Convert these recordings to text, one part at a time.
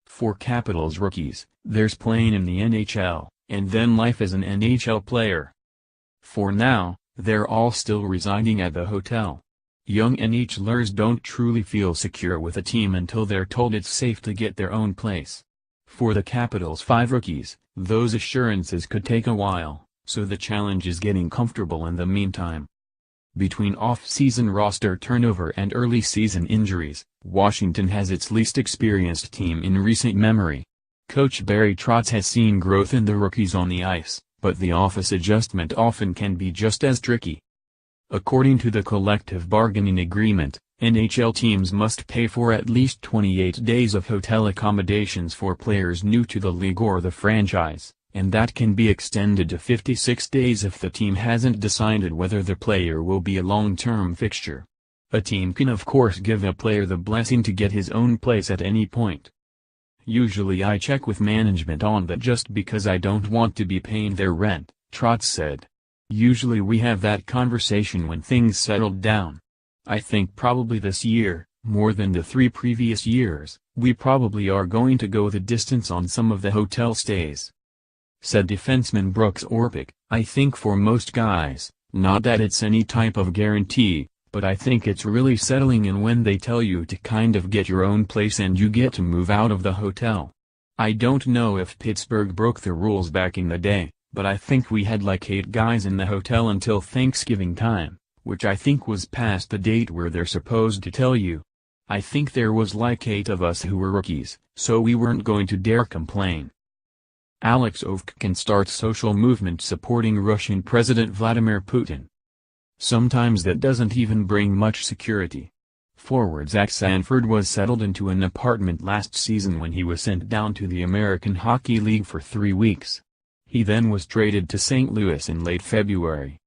For Capitals rookies, there's playing in the NHL, and then life as an NHL player. For now, they're all still residing at the hotel. Young NHLers don't truly feel secure with a team until they're told it's safe to get their own place. For the Capitals' 5 rookies, those assurances could take a while, so the challenge is getting comfortable in the meantime. Between off-season roster turnover and early season injuries, Washington has its least experienced team in recent memory. Coach Barry Trotz has seen growth in the rookies on the ice, but the office adjustment often can be just as tricky. According to the collective bargaining agreement, NHL teams must pay for at least 28 days of hotel accommodations for players new to the league or the franchise, and that can be extended to 56 days if the team hasn't decided whether the player will be a long-term fixture. A team can of course give a player the blessing to get his own place at any point. Usually I check with management on that just because I don't want to be paying their rent, Trotz said. Usually we have that conversation when things settled down. I think probably this year, more than the 3 previous years, we probably are going to go the distance on some of the hotel stays. Said defenseman Brooks Orpik, I think for most guys, not that it's any type of guarantee, but I think it's really settling in when they tell you to kind of get your own place and you get to move out of the hotel. I don't know if Pittsburgh broke the rules back in the day, but I think we had like 8 guys in the hotel until Thanksgiving time, which I think was past the date where they're supposed to tell you. I think there was like 8 of us who were rookies, so we weren't going to dare complain. Alex Ovechkin starts social movement supporting Russian President Vladimir Putin. Sometimes that doesn't even bring much security. Forward Zach Sanford was settled into an apartment last season when he was sent down to the American Hockey League for 3 weeks. He then was traded to St. Louis in late February.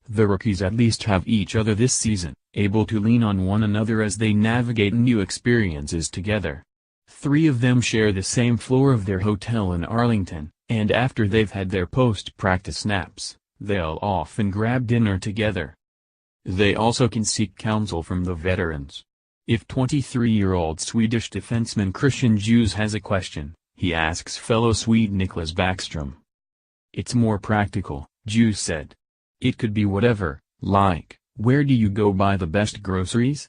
The rookies at least have each other this season, able to lean on one another as they navigate new experiences together. 3 of them share the same floor of their hotel in Arlington, and after they've had their post-practice snaps, they'll often grab dinner together. They also can seek counsel from the veterans. If 23-year-old Swedish defenseman Christian Djuse has a question, he asks fellow Swede Niklas Backstrom. It's more practical, Djuse said. It could be whatever, like, where do you go buy the best groceries?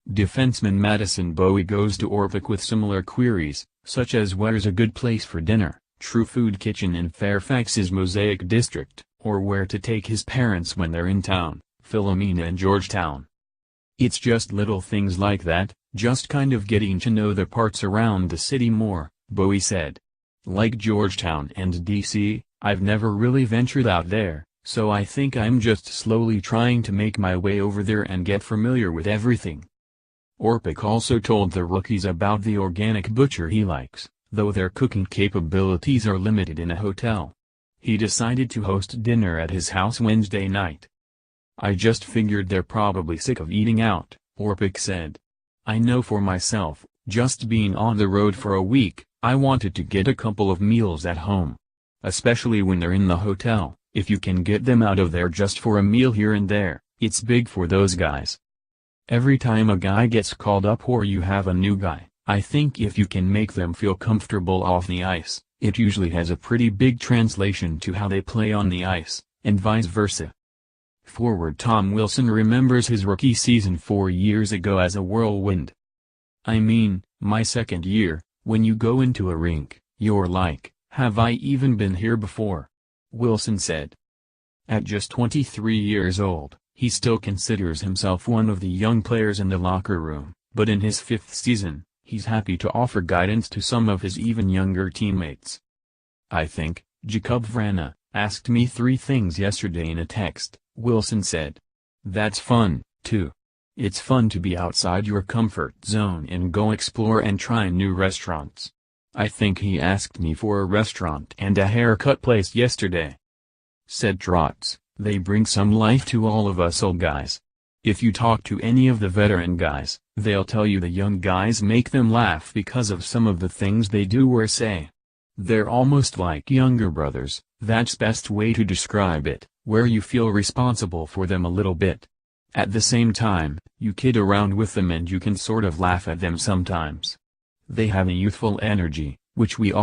Defenseman Madison Bowie goes to Orpik with similar queries, such as where's a good place for dinner, True Food Kitchen in Fairfax's Mosaic District, or where to take his parents when they're in town, Philomena in Georgetown. It's just little things like that, just kind of getting to know the parts around the city more, Bowie said. Like Georgetown and D.C., I've never really ventured out there, so I think I'm just slowly trying to make my way over there and get familiar with everything. Orpik also told the rookies about the organic butcher he likes, though their cooking capabilities are limited in a hotel. He decided to host dinner at his house Wednesday night. I just figured they're probably sick of eating out, Orpik said. I know for myself, just being on the road for a week, I wanted to get a couple of meals at home. Especially when they're in the hotel, if you can get them out of there just for a meal here and there, it's big for those guys. Every time a guy gets called up or you have a new guy, I think if you can make them feel comfortable off the ice, it usually has a pretty big translation to how they play on the ice, and vice versa. Forward Tom Wilson remembers his rookie season 4 years ago as a whirlwind. I mean, my second year, when you go into a rink, you're like, have I even been here before? Wilson said. At just 23 years old, he still considers himself one of the young players in the locker room, but in his 5th season, he's happy to offer guidance to some of his even younger teammates. I think, Jacob Vrana, asked me 3 things yesterday in a text, Wilson said. That's fun, too. It's fun to be outside your comfort zone and go explore and try new restaurants. I think he asked me for a restaurant and a haircut place yesterday. Said Trotz, they bring some life to all of us old guys. If you talk to any of the veteran guys, they'll tell you the young guys make them laugh because of some of the things they do or say. They're almost like younger brothers, that's best way to describe it, where you feel responsible for them a little bit. At the same time, you kid around with them and you can sort of laugh at them sometimes. They have a youthful energy, which we all